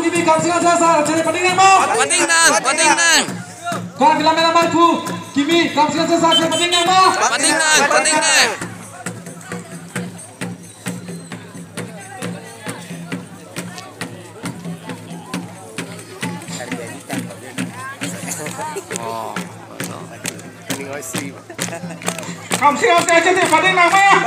Kimi kamsingan sasa jadi pentingan mau. Pentingan. Kau bilang merah marku. Kimi kamsingan sasa jadi pentingan mau. Pentingan. Kamsingan sasa jadi pentingan mau.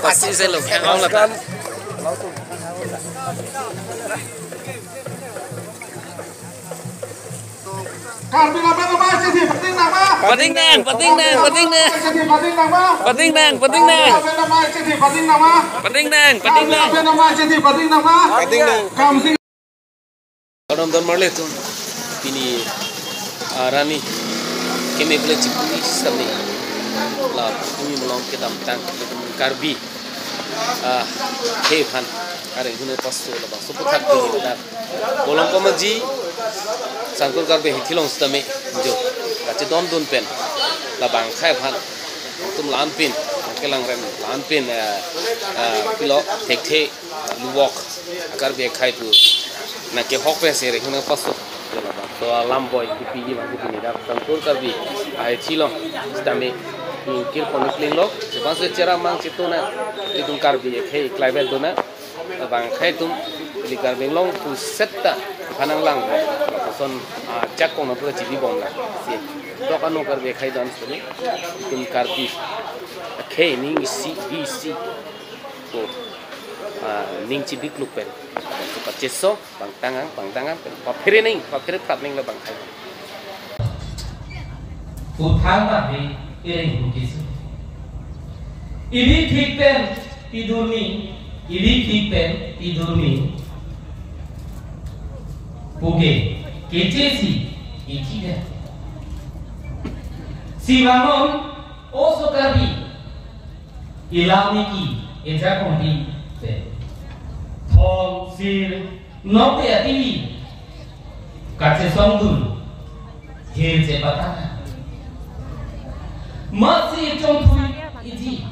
Pasti selo yang Allah kan. Don marle tu ini Rani kami boleh cipuli sami lah kami belum kita tang karbi hepan ada guna pasu lah super tak tu dah bolong komaji sangkul karbi hitilong sami jo kaci don pen lah bang hepan tum lampin kelang rem lampin kilo tek luwak karbi khai tu nak ke hok pese rekna pasu to alam boy kipi masih ini dah sangkul karbi ai thilong stame kil konfling lok sebab secara mang situ na itu karbi khai klaiben tu na bang khai tum di karbi long tu setta panang lang son cak kong na pura cibi bom la si to kan karbi khai dan stame itu karbi khai ning si bc to ning cibi klupen Paceso, bang tangan, papir tak ning le bang khai. Utang tapi iring bukis. Ini tipen tidurni. Puge, kecesi, iti deh. Si bangun, oso karbi, ilami ki, eja kompi, Thong sir nope ati kace songdul he je batana masi chongpui iti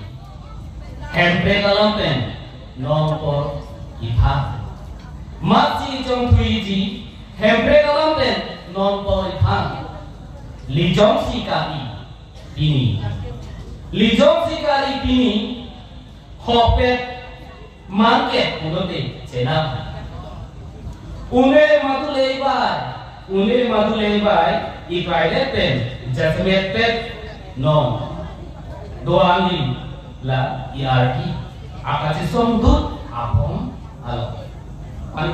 hempe kalampen nongpor ipha masi chongpui iti hempe kalampen nongpor ipha lijong sikari pini hopet market unote cena une madulei ikai pen jasmet pet non doani la iarki akachi somdut apong alo pani